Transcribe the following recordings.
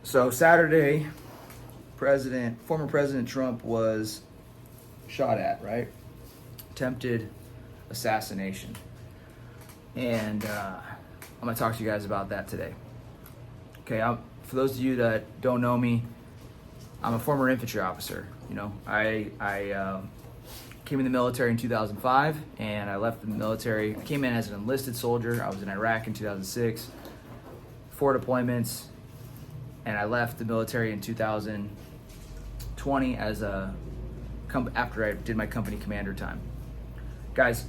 So Saturday, former President Trump was shot at, right? Attempted assassination. And I'm going to talk to you guys about that today. Okay, for those of you that don't know me, I'm a former infantry officer. You know, I came in the military in 2005, and I left the military. I came in as an enlisted soldier. I was in Iraq in 2006, 4 deployments, and I left the military in 2020 after I did my company commander time. Guys,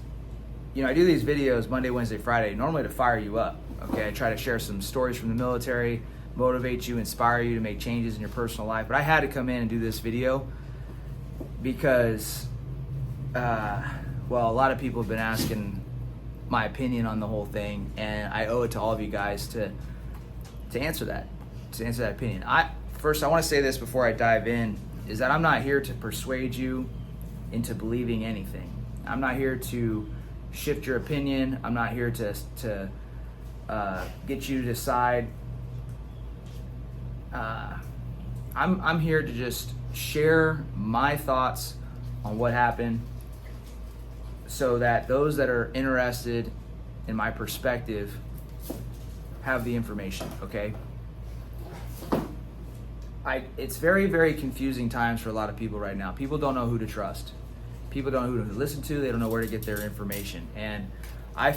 you know, I do these videos Monday, Wednesday, Friday, normally to fire you up. Okay, I try to share some stories from the military, motivate you, inspire you to make changes in your personal life. But I had to come in and do this video because, well, a lot of people have been asking my opinion on the whole thing, and I owe it to all of you guys to answer that opinion. First, I want to say this before I dive in, is that I'm not here to persuade you into believing anything. I'm not here to shift your opinion. I'm not here to get you to decide. I'm here to just share my thoughts on what happened so that those that are interested in my perspective have the information, okay? It's very, very confusing times for a lot of people right now. People don't know who to trust. People don't know who to listen to. They don't know where to get their information. And I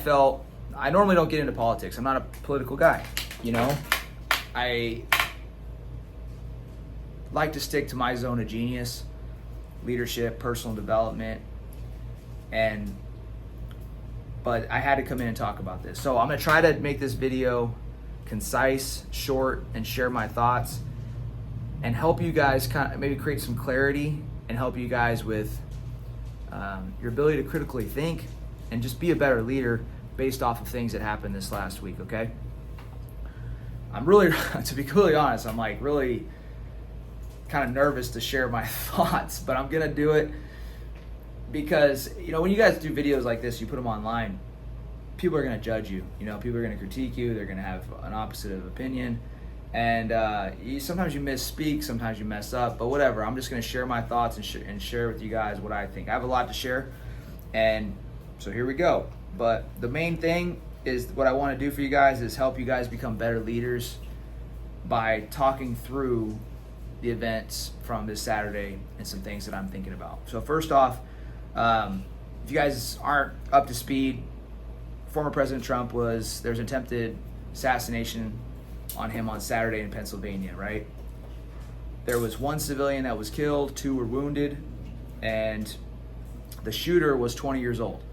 normally don't get into politics. I'm not a political guy, you know? I like to stick to my zone of genius, leadership, personal development, but I had to come in and talk about this. So I'm gonna try to make this video concise, short, and share my thoughts and help you guys kind of maybe create some clarity and help you guys with your ability to critically think and just be a better leader based off of things that happened this last week, okay? I'm really, to be completely honest, I'm like really kind of nervous to share my thoughts, but I'm gonna do it because, you know, when you guys do videos like this, you put them online, people are gonna judge you, you know, people are gonna critique you, they're gonna have an opposite of opinion, and sometimes you misspeak, sometimes you mess up, but whatever. I'm just gonna share my thoughts and share with you guys what I think. I have a lot to share, and so here we go. But the main thing is what I want to do for you guys is help you guys become better leaders by talking through the events from this Saturday and some things that I'm thinking about. So first off, if you guys aren't up to speed, former President Trump there's an attempted assassination on him on Saturday in Pennsylvania, right? There was 1 civilian that was killed, 2 were wounded, and the shooter was 20 years old.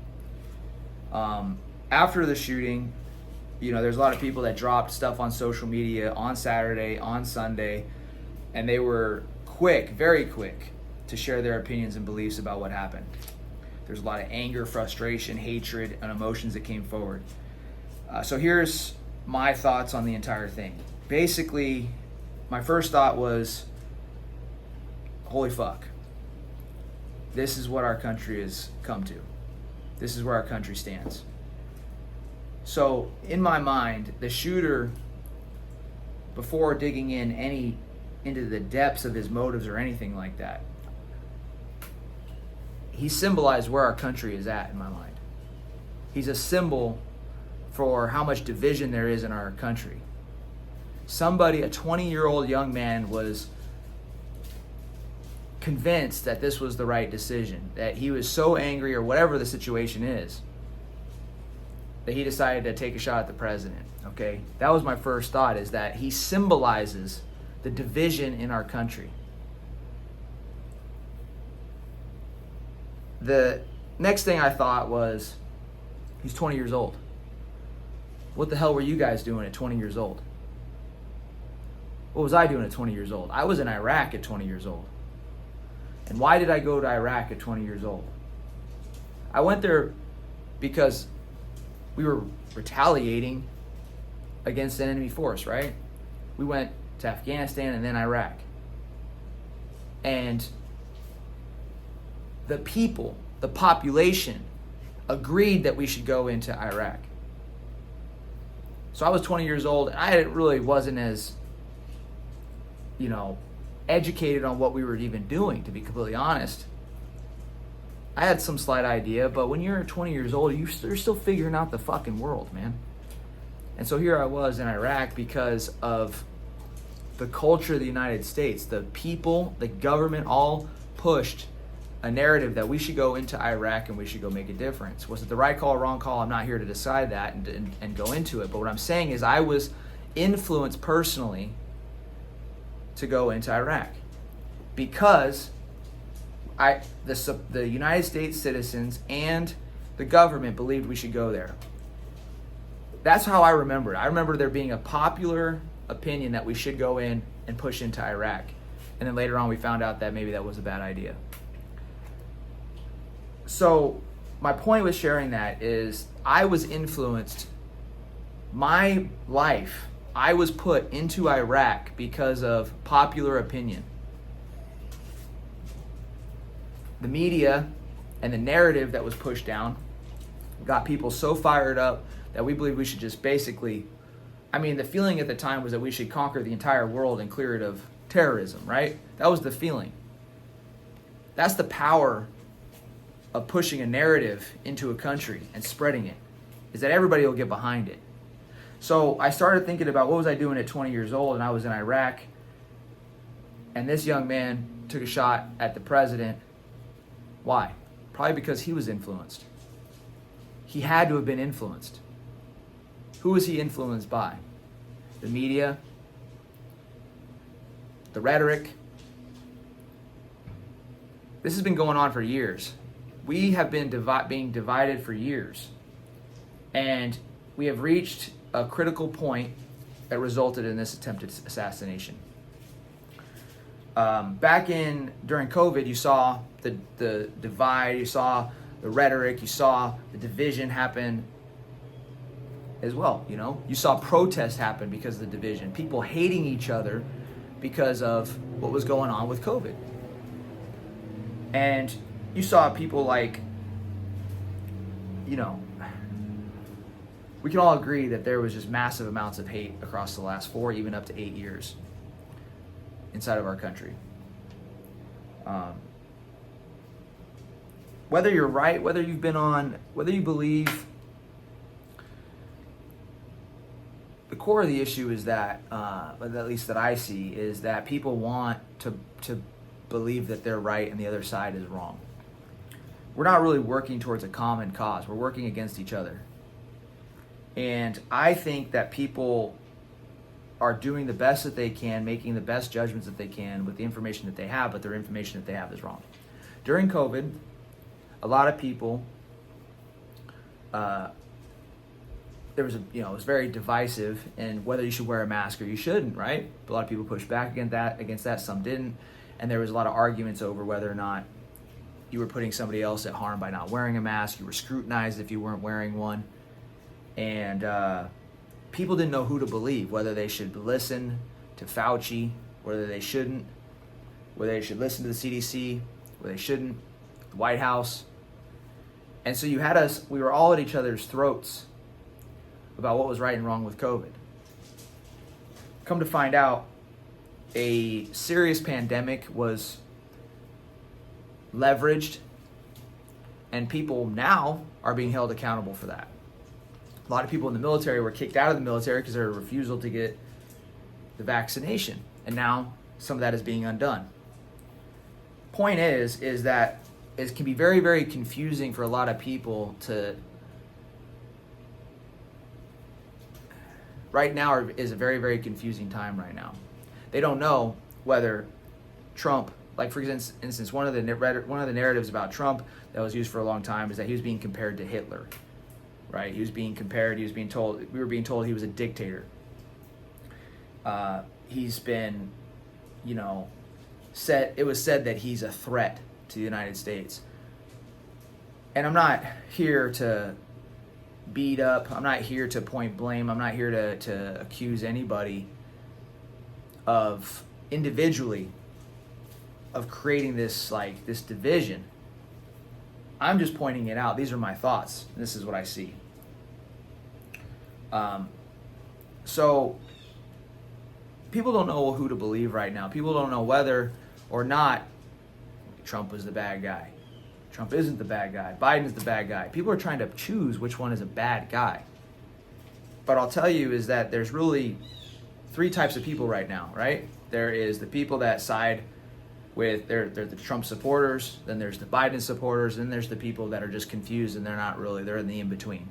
After the shooting, you know, there's a lot of people that dropped stuff on social media on Saturday, on Sunday, and they were quick, very quick, to share their opinions and beliefs about what happened. There's a lot of anger, frustration, hatred, and emotions that came forward. So here's my thoughts on the entire thing. Basically, my first thought was, holy fuck. This is what our country has come to. This is where our country stands. So, in my mind, the shooter, before digging into the depths of his motives or anything like that, he symbolized where our country is at in my mind. He's a symbol for how much division there is in our country. Somebody, a 20-year-old young man, was convinced that this was the right decision, that he was so angry or whatever the situation is, that he decided to take a shot at the president, okay? That was my first thought, is that he symbolizes the division in our country. The next thing I thought was, he's 20 years old. What the hell were you guys doing at 20 years old? What was I doing at 20 years old? I was in Iraq at 20 years old. And why did I go to Iraq at 20 years old? I went there because we were retaliating against an enemy force, right? We went to Afghanistan and then Iraq. And the people, the population, agreed that we should go into Iraq. So I was 20 years old, and I really wasn't as educated on what we were even doing, to be completely honest. I had some slight idea, but when you're 20 years old, you're still figuring out the fucking world, man. And so here I was in Iraq because of the culture of the United States. The people, the government all pushed a narrative that we should go into Iraq and we should go make a difference. Was it the right call or wrong call? I'm not here to decide that and go into it. But what I'm saying is I was influenced personally to go into Iraq because the United States citizens and the government believed we should go there. That's how I remember it. I remember there being a popular opinion that we should go in and push into Iraq. And then later on we found out that maybe that was a bad idea. So my point with sharing that is I was influenced. My life, I was put into Iraq because of popular opinion. The media and the narrative that was pushed down got people so fired up that we believe we should just basically, the feeling at the time was that we should conquer the entire world and clear it of terrorism, right? That was the feeling. That's the power of pushing a narrative into a country and spreading it, is that everybody will get behind it. So I started thinking about what was I doing at 20 years old, and I was in Iraq, and this young man took a shot at the president. Why? Probably because he was influenced. He had to have been influenced. Who was he influenced by? The media, the rhetoric. This has been going on for years. We have been being divided for years. And we have reached a critical point that resulted in this attempted assassination. During COVID, you saw the divide, you saw the rhetoric, you saw the division happen as well. You saw protests happen because of the division, people hating each other because of what was going on with COVID. And you saw people like, we can all agree that there was just massive amounts of hate across the last 4, even up to 8 years inside of our country. Whether you're right, whether you believe, the core of the issue is that, at least that I see, is that people want to believe that they're right and the other side is wrong. We're not really working towards a common cause. We're working against each other. And I think that people are doing the best that they can, making the best judgments that they can with the information that they have, but their information that they have is wrong. During COVID, a lot of people, it was very divisive in whether you should wear a mask or you shouldn't, right? A lot of people pushed back against that, some didn't. And there was a lot of arguments over whether or not you were putting somebody else at harm by not wearing a mask. You were scrutinized if you weren't wearing one. And people didn't know who to believe, whether they should listen to Fauci, whether they shouldn't, whether they should listen to the CDC, whether they shouldn't, the White House. And so we were all at each other's throats about what was right and wrong with COVID. Come to find out, a serious pandemic was leveraged, and people now are being held accountable for that. A lot of people in the military were kicked out of the military because of their refusal to get the vaccination, and now some of that is being undone. Point is that it can be very, very confusing for a lot of people to. Right now is a very, very confusing time right now. They don't know whether Trump, like for instance, one of the narratives about Trump that was used for a long time is that he was being compared to Hitler, right? We were being told he was a dictator. He's been, it was said that he's a threat to the United States. And I'm not here to beat up. I'm not here to point blame. I'm not here to accuse anybody of individually of creating this division. I'm just pointing it out. These are my thoughts. This is what I see. So people don't know who to believe right now. People don't know whether or not Trump was the bad guy. Trump isn't the bad guy. Biden's the bad guy. People are trying to choose which one is a bad guy. But I'll tell you is that there's really three types of people right now, right? There is the people that side with, they're the Trump supporters, then there's the Biden supporters, then there's the people that are just confused and they're not really, they're in the in-between.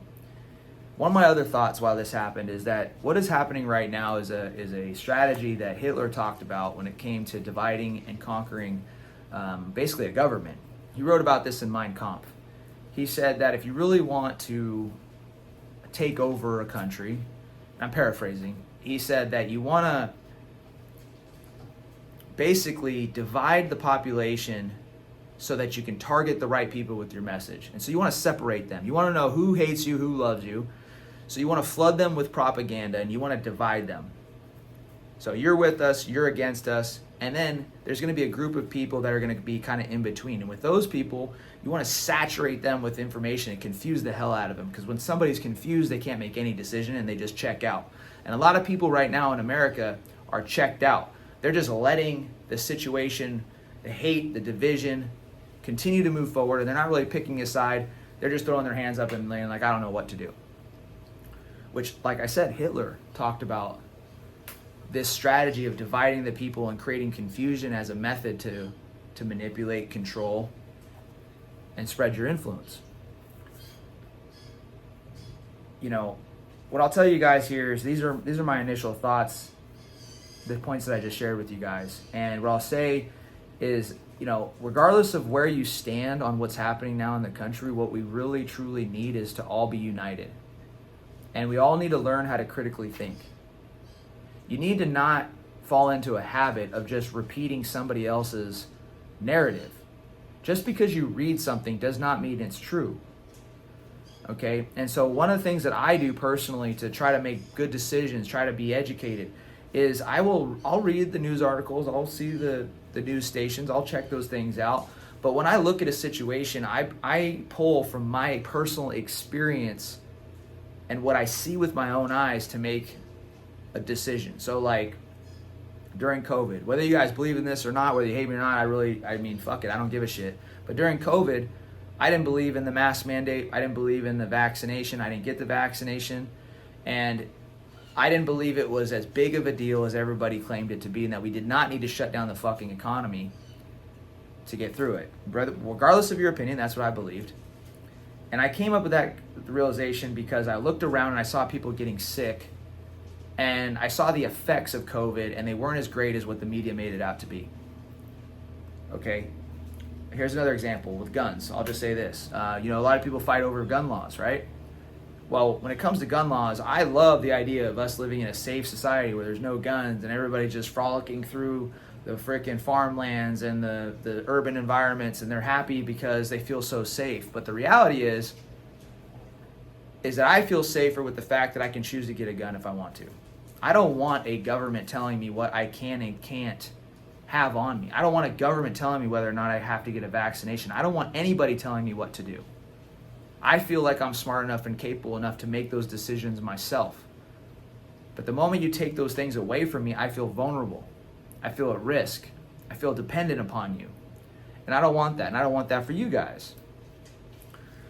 One of my other thoughts while this happened is that what is happening right now is a strategy that Hitler talked about when it came to dividing and conquering basically a government. He wrote about this in Mein Kampf. He said that if you really want to take over a country, I'm paraphrasing, he said that you want to basically divide the population so that you can target the right people with your message. And so you want to separate them. You want to know who hates you, who loves you. So you want to flood them with propaganda and you want to divide them. So you're with us, you're against us, and then there's going to be a group of people that are going to be kind of in between. And with those people, you want to saturate them with information and confuse the hell out of them. Because when somebody's confused, they can't make any decision and they just check out. And a lot of people right now in America are checked out. They're just letting the situation, the hate, the division, continue to move forward, and they're not really picking a side. They're just throwing their hands up and laying like, I don't know what to do. Which, like I said, Hitler talked about this strategy of dividing the people and creating confusion as a method to manipulate, control, and spread your influence. You know, what I'll tell you guys here is these are my initial thoughts, the points that I just shared with you guys. And what I'll say is, you know, regardless of where you stand on what's happening now in the country, what we really truly need is to all be united. And we all need to learn how to critically think. You need to not fall into a habit of just repeating somebody else's narrative. Just because you read something does not mean it's true. Okay? And so one of the things that I do personally to try to make good decisions, try to be educated, is I'll read the news articles, I'll see the news stations, I'll check those things out. But when I look at a situation, I pull from my personal experience and what I see with my own eyes to make a decision. So like during COVID, whether you guys believe in this or not, whether you hate me or not, I mean, fuck it, I don't give a shit. But during COVID, I didn't believe in the mask mandate. I didn't believe in the vaccination. I didn't get the vaccination. And I didn't believe it was as big of a deal as everybody claimed it to be, and that we did not need to shut down the fucking economy to get through it. Regardless of your opinion, that's what I believed. And I came up with that realization because I looked around and I saw people getting sick, and I saw the effects of COVID, and they weren't as great as what the media made it out to be. Okay, here's another example with guns. I'll just say this. A lot of people fight over gun laws, right? Well, when it comes to gun laws, I love the idea of us living in a safe society where there's no guns and everybody just frolicking through the frickin' farmlands and the urban environments, and they're happy because they feel so safe. But the reality is that I feel safer with the fact that I can choose to get a gun if I want to. I don't want a government telling me what I can and can't have on me. I don't want a government telling me whether or not I have to get a vaccination. I don't want anybody telling me what to do. I feel like I'm smart enough and capable enough to make those decisions myself. But the moment you take those things away from me, I feel vulnerable. I feel at risk. I feel dependent upon you. And I don't want that. And I don't want that for you guys.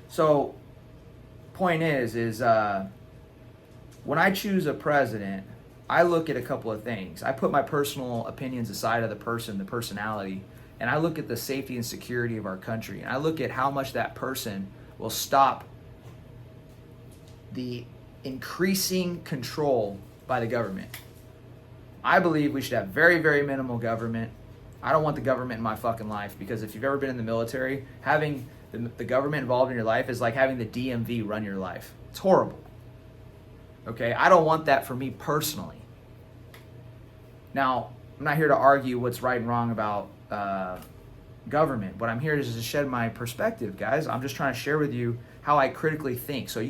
So, point is when I choose a president, I look at a couple of things. I put my personal opinions aside of the person, the personality, and I look at the safety and security of our country. And I look at how much that person will stop the increasing control by the government. I believe we should have very, very minimal government. I don't want the government in my fucking life, because if you've ever been in the military, having the government involved in your life is like having the DMV run your life. It's horrible. Okay? I don't want that for me personally. Now, I'm not here to argue what's right and wrong about government. What I'm here is to shed my perspective, guys. I'm just trying to share with you how I critically think. So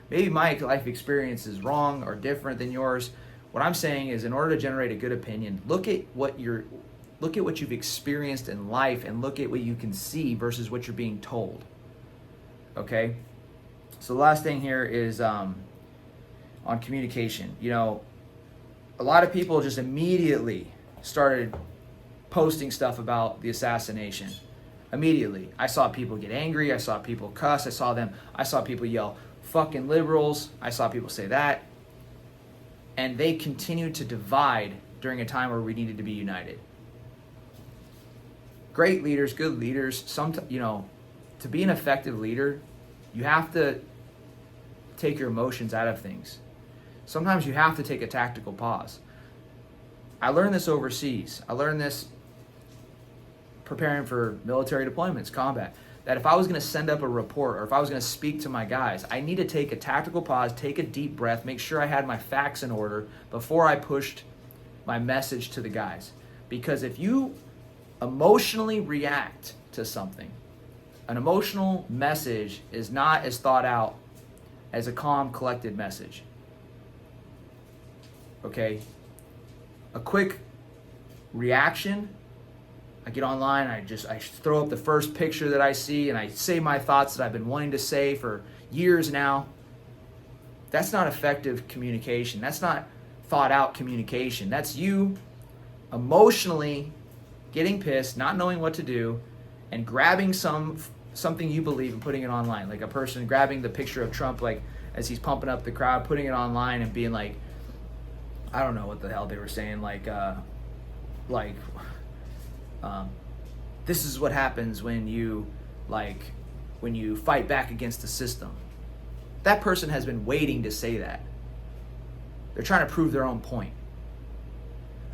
maybe my life experience is wrong or different than yours. What I'm saying is, in order to generate a good opinion, look at what you've experienced in life and look at what you can see versus what you're being told. Okay? So the last thing here is on communication. A a lot of people just immediately started posting stuff about the assassination. Immediately. I saw people get angry. I saw people cuss. I saw people yell, fucking liberals. I saw people say that. And they continued to divide during a time where we needed to be united. Great leaders, good leaders, to be an effective leader, you have to take your emotions out of things. Sometimes you have to take a tactical pause. I learned this overseas. I learned this preparing for military deployments, combat, that if I was going to send up a report or if I was going to speak to my guys, I need to take a tactical pause, take a deep breath, make sure I had my facts in order before I pushed my message to the guys. Because if you emotionally react to something, an emotional message is not as thought out as a calm, collected message. Okay? A quick reaction, I get online, I throw up the first picture that I see and I say my thoughts that I've been wanting to say for years now. That's not effective communication. That's not thought out communication. That's you emotionally getting pissed, not knowing what to do, and grabbing something you believe and putting it online. Like a person grabbing the picture of Trump, like as he's pumping up the crowd, putting it online and being like, I don't know what the hell they were saying, this is what happens when you fight back against the system. That person has been waiting to say that. They're trying to prove their own point.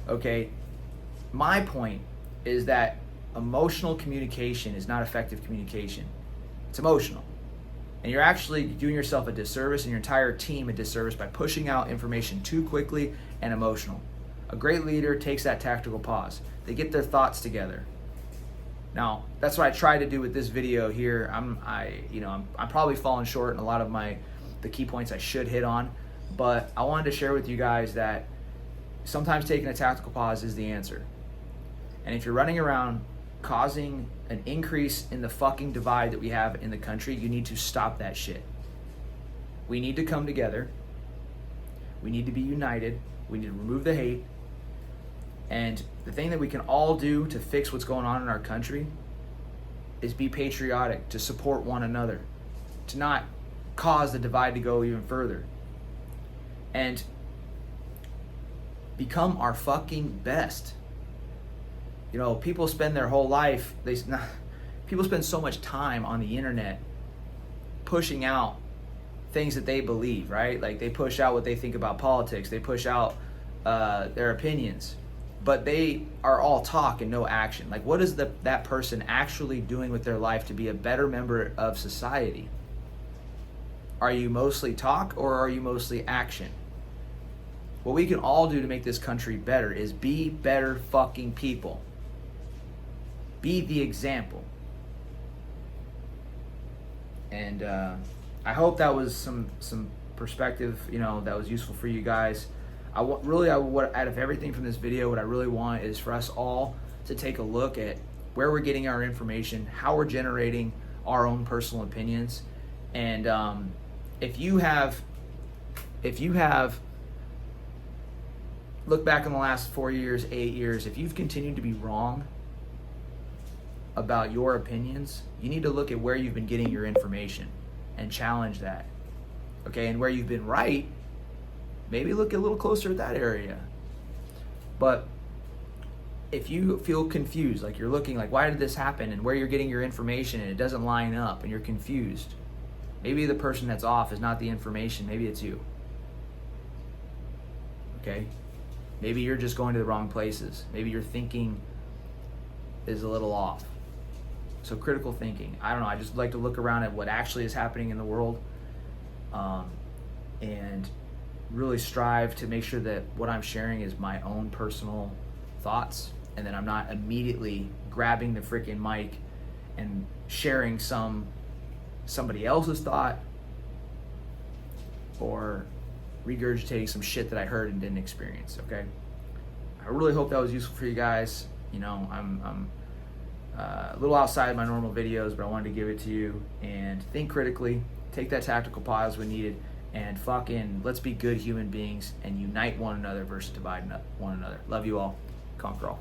Okay? My point is that emotional communication is not effective communication. It's emotional. And you're actually doing yourself a disservice and your entire team a disservice by pushing out information too quickly and emotional. A great leader takes that tactical pause. They get their thoughts together. Now, that's what I try to do with this video here. I'm probably falling short in a lot of the key points I should hit on, but I wanted to share with you guys that sometimes taking a tactical pause is the answer. And if you're running around causing an increase in the fucking divide that we have in the country, you need to stop that shit. We need to come together. We need to be united. We need to remove the hate. And the thing that we can all do to fix what's going on in our country is be patriotic, to support one another, to not cause the divide to go even further. And become our fucking best. You know, people spend their whole life, people spend so much time on the internet pushing out things that they believe, right? Like they push out what they think about politics, they push out their opinions, but they are all talk and no action. Like what is that person actually doing with their life to be a better member of society? Are you mostly talk or are you mostly action? What we can all do to make this country better is be better fucking people. Be the example. And I hope that was some perspective, that was useful for you guys. Out of everything from this video, what I really want is for us all to take a look at where we're getting our information, how we're generating our own personal opinions, and if you have look back in the last 4 years, 8 years, if you've continued to be wrong about your opinions, you need to look at where you've been getting your information and challenge that. Okay, and where you've been right, maybe look a little closer at that area. But if you feel confused, like you're looking like, why did this happen, and where you're getting your information and it doesn't line up and you're confused, maybe the person that's off is not the information, maybe it's you. Okay? Maybe you're just going to the wrong places. Maybe your thinking is a little off. So critical thinking. I don't know. I just like to look around at what actually is happening in the world, and really strive to make sure that what I'm sharing is my own personal thoughts, and that I'm not immediately grabbing the freaking mic and sharing somebody else's thought or regurgitating some shit that I heard and didn't experience. Okay, I really hope that was useful for you guys. I'm a little outside my normal videos, but I wanted to give it to you. And think critically, take that tactical pause when needed, and fucking let's be good human beings and unite one another versus divide one another. Love you all. Conquer all.